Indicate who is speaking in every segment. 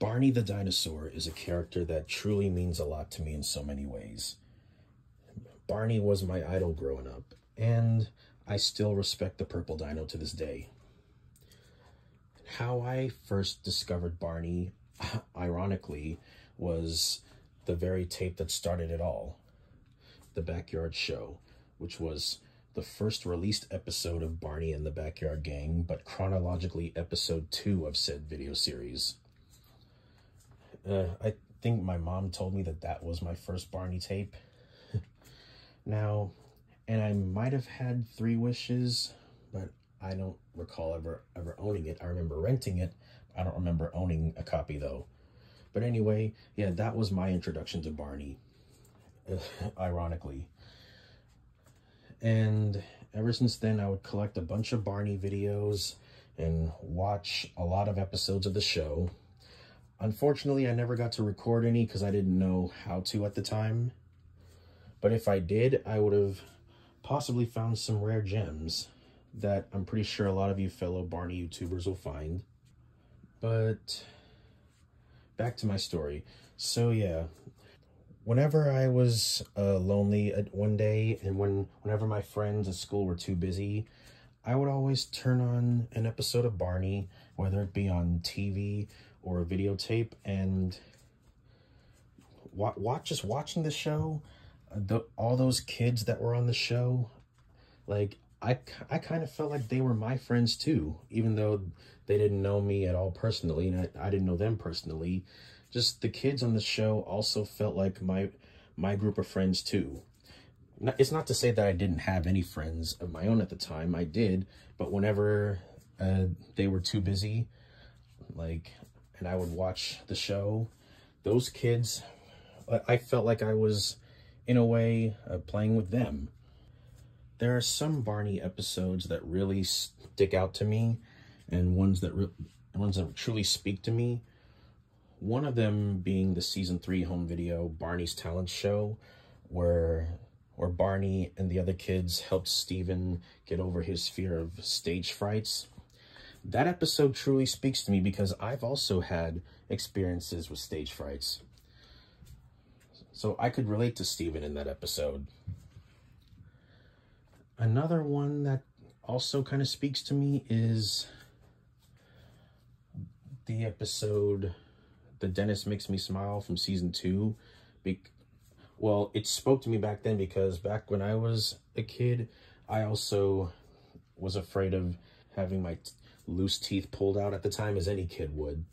Speaker 1: Barney the dinosaur is a character that truly means a lot to me in so many ways. Barney was my idol growing up, and I still respect the purple dino to this day. How I first discovered Barney, ironically, was the very tape that started it all, The Backyard Show, which was the first released episode of Barney and the Backyard Gang, but chronologically episode 2 of said video series. I think my mom told me that that was my first Barney tape. Now, and I might have had 3 wishes, but I don't recall ever owning it. I remember renting it. I don't remember owning a copy though. But anyway, yeah, that was my introduction to Barney, ironically. And ever since then, I would collect a bunch of Barney videos and watch a lot of episodes of the show. Unfortunately, I never got to record any because I didn't know how to at the time. But if I did, I would have possibly found some rare gems that I'm pretty sure a lot of you fellow Barney YouTubers will find. But back to my story. So yeah, whenever I was lonely one day, and whenever my friends at school were too busy, I would always turn on an episode of Barney, whether it be on TV or a videotape, and just watching the show, all those kids that were on the show, like, I kind of felt like they were my friends too, even though they didn't know me at all personally, and I didn't know them personally. Just the kids on the show also felt like my group of friends too. It's not to say that I didn't have any friends of my own at the time. I did, but whenever they were too busy, like, and I would watch the show, those kids, I felt like I was, in a way, playing with them. There are some Barney episodes that really stick out to me, and ones that truly speak to me. One of them being the season 3 home video, Barney's Talent Show, where Barney and the other kids helped Steven get over his fear of stage frights. That episode truly speaks to me because I've also had experiences with stage frights. So I could relate to Steven in that episode. Another one that also kind of speaks to me is the episode The Dentist Makes Me Smile from season 2. Well, it spoke to me back then because back when I was a kid, I also was afraid of having my loose teeth pulled out at the time, as any kid would.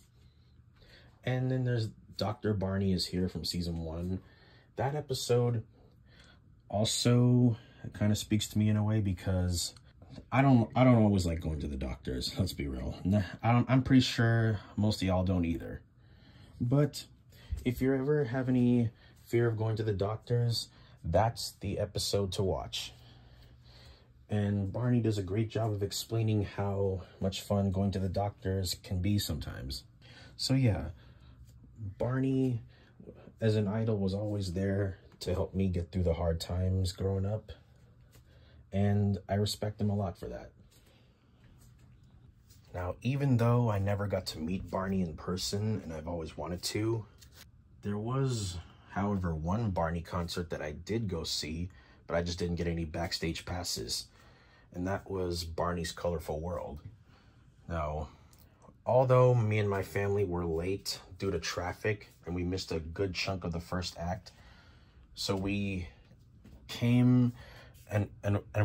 Speaker 1: And then there's Dr. Barney Is Here from season 1. That episode also kind of speaks to me in a way because I don't always like going to the doctors. Let's be real. I'm pretty sure most of y'all don't either. But if you ever have any fear of going to the doctors, that's the episode to watch. And Barney does a great job of explaining how much fun going to the doctors can be sometimes. So yeah, Barney as an idol was always there to help me get through the hard times growing up. And I respect him a lot for that. Now, even though I never got to meet Barney in person, and I've always wanted to, there was, however, one Barney concert that I did go see, but I just didn't get any backstage passes. And that was Barney's Colorful World. Now, although me and my family were late due to traffic, and we missed a good chunk of the first act, so we came and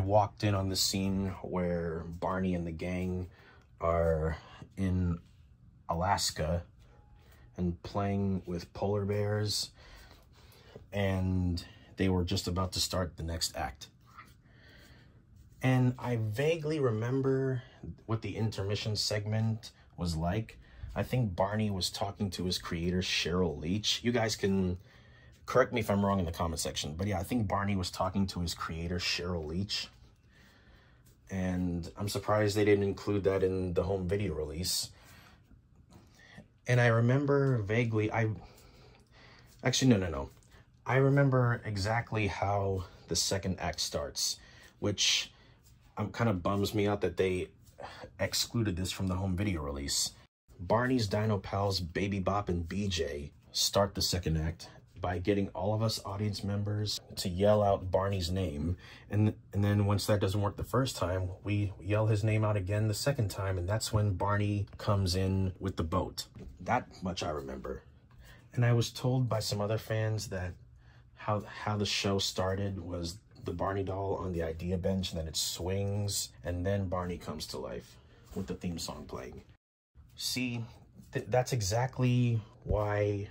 Speaker 1: walked in on the scene where Barney and the gang are in Alaska and playing with polar bears, and they were just about to start the next act. And I vaguely remember what the intermission segment was like. I think Barney was talking to his creator, Cheryl Leach. You guys can correct me if I'm wrong in the comment section, but yeah, I think Barney was talking to his creator, Cheryl Leach. And I'm surprised they didn't include that in the home video release. And I remember vaguely, actually, no. I remember exactly how the second act starts, which kind of bums me out that they excluded this from the home video release. Barney's Dino Pals Baby Bop and BJ start the second act by getting all of us audience members to yell out Barney's name. And then once that doesn't work the first time, we yell his name out again the second time, and that's when Barney comes in with the boat. That much I remember. And I was told by some other fans that how the show started was the Barney doll on the idea bench, and then it swings, and then Barney comes to life with the theme song playing. See, that's exactly why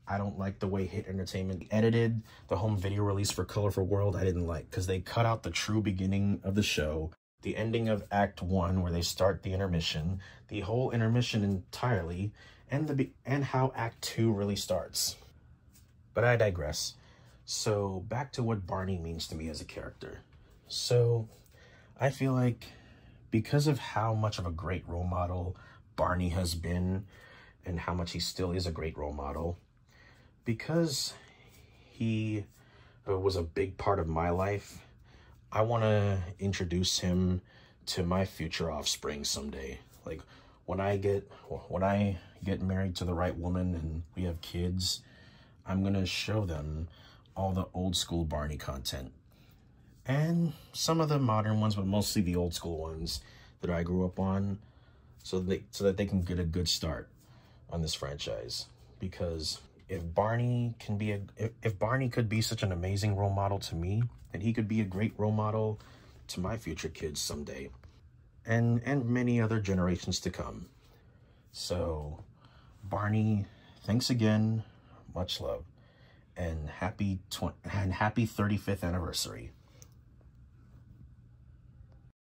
Speaker 1: I don't like the way Hit Entertainment edited the home video release for Colorful World. I didn't like, because they cut out the true beginning of the show, the ending of Act 1 where they start the intermission, the whole intermission entirely, and how Act 2 really starts. But I digress. So back to what Barney means to me as a character. So I feel like because of how much of a great role model Barney has been and how much he still is a great role model, because he was a big part of my life, I want to introduce him to my future offspring someday. Like when I get married to the right woman and we have kids, I'm going to show them all the old school Barney content. And some of the modern ones, but mostly the old school ones that I grew up on, so that they can get a good start on this franchise. Because if Barney could be such an amazing role model to me, then he could be a great role model to my future kids someday, and many other generations to come. So, Barney, thanks again, much love, and happy 35th anniversary.